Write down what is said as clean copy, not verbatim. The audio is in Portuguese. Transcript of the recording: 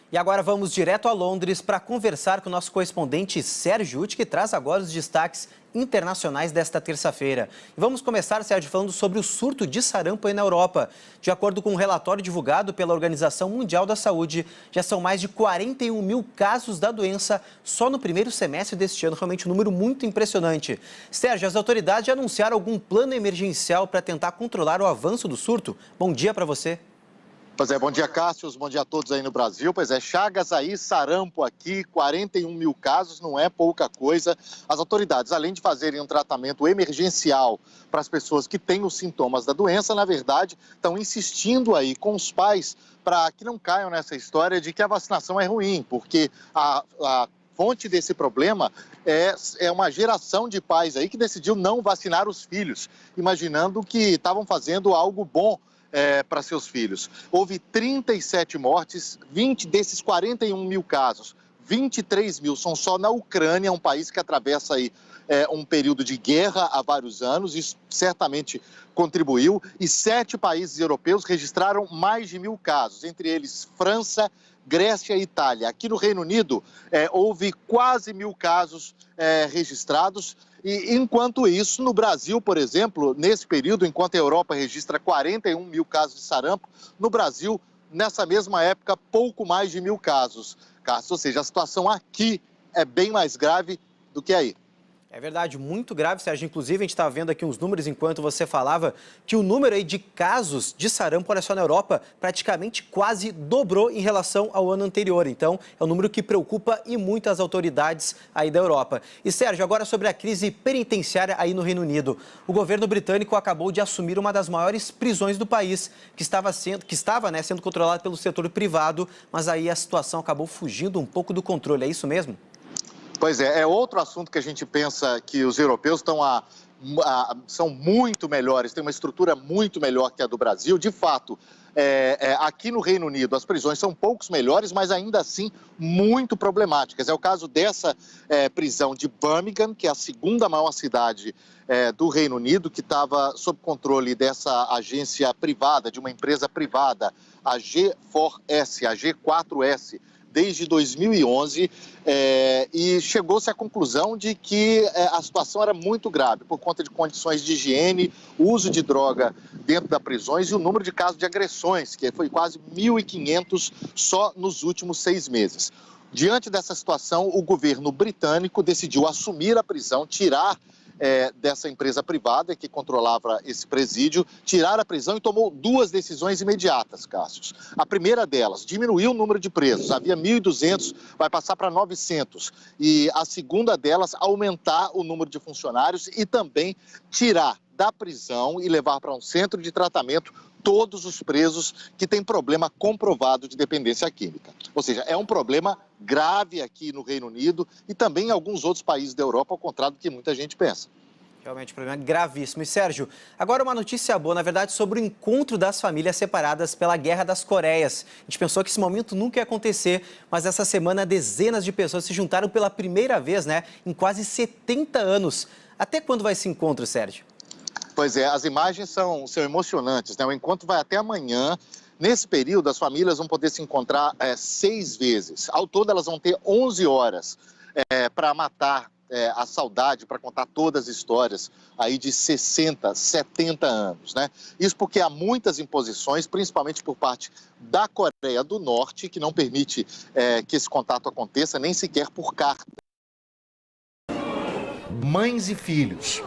E agora vamos direto a Londres para conversar com o nosso correspondente Sérgio Uti, que traz agora os destaques internacionais desta terça-feira. E vamos começar, Sérgio, falando sobre o surto de sarampo aí na Europa. De acordo com um relatório divulgado pela Organização Mundial da Saúde, já são mais de 41 mil casos da doença só no primeiro semestre deste ano, realmente um número muito impressionante. Sérgio, as autoridades já anunciaram algum plano emergencial para tentar controlar o avanço do surto? Bom dia para você. Pois é, bom dia, Cássio, bom dia a todos aí no Brasil. Pois é, chagas aí, sarampo aqui, 41 mil casos, não é pouca coisa. As autoridades, além de fazerem um tratamento emergencial para as pessoas que têm os sintomas da doença, na verdade, estão insistindo aí com os pais para que não caiam nessa história de que a vacinação é ruim, porque a fonte desse problema é uma geração de pais aí que decidiu não vacinar os filhos, imaginando que estavam fazendo algo bom para seus filhos. Houve 37 mortes, 20 desses 41 mil casos, 23 mil são só na Ucrânia, um país que atravessa aí um período de guerra há vários anos, isso certamente contribuiu, e 7 países europeus registraram mais de 1.000 casos, entre eles França, Grécia e Itália. Aqui no Reino Unido, houve quase 1.000 casos registrados. E, enquanto isso, no Brasil, por exemplo, nesse período, enquanto a Europa registra 41 mil casos de sarampo, no Brasil, nessa mesma época, pouco mais de 1.000 casos. Ou seja, a situação aqui é bem mais grave do que aí. É verdade, muito grave, Sérgio. Inclusive, a gente estava vendo aqui uns números enquanto você falava que o número aí de casos de sarampo, olha só, na Europa, praticamente quase dobrou em relação ao ano anterior. Então, é um número que preocupa e muito as autoridades aí da Europa. E, Sérgio, agora sobre a crise penitenciária aí no Reino Unido. O governo britânico acabou de assumir uma das maiores prisões do país, que estava sendo controlada pelo setor privado, mas aí a situação acabou fugindo um pouco do controle. É isso mesmo? Pois é outro assunto que a gente pensa que os europeus são muito melhores, têm uma estrutura muito melhor que a do Brasil. De fato, aqui no Reino Unido as prisões são poucos melhores, mas ainda assim muito problemáticas. É o caso dessa prisão de Birmingham, que é a segunda maior cidade do Reino Unido, que estava sob controle dessa agência privada, de uma empresa privada, a G4S, a G4S, desde 2011, e chegou-se à conclusão de que a situação era muito grave por conta de condições de higiene, uso de droga dentro das prisões e o número de casos de agressões, que foi quase 1.500 só nos últimos 6 meses. Diante dessa situação, o governo britânico decidiu assumir a prisão, tirar dessa empresa privada que controlava esse presídio, tirar a prisão e tomou 2 decisões imediatas, Cássio. A primeira delas, diminuiu o número de presos, havia 1.200, vai passar para 900. E a segunda delas, aumentar o número de funcionários e também tirar da prisão e levar para um centro de tratamento todos os presos que têm problema comprovado de dependência química. Ou seja, é um problema grave aqui no Reino Unido e também em alguns outros países da Europa, ao contrário do que muita gente pensa. Realmente, um problema gravíssimo. E, Sérgio, agora uma notícia boa, na verdade, sobre o encontro das famílias separadas pela Guerra das Coreias. A gente pensou que esse momento nunca ia acontecer, mas essa semana dezenas de pessoas se juntaram pela primeira vez, em quase 70 anos. Até quando vai esse encontro, Sérgio? Pois é, as imagens são emocionantes, O encontro vai até amanhã. Nesse período, as famílias vão poder se encontrar 6 vezes. Ao todo, elas vão ter 11 horas para matar a saudade, para contar todas as histórias aí de 60, 70 anos, Isso porque há muitas imposições, principalmente por parte da Coreia do Norte, que não permite que esse contato aconteça, nem sequer por carta. Mães e filhos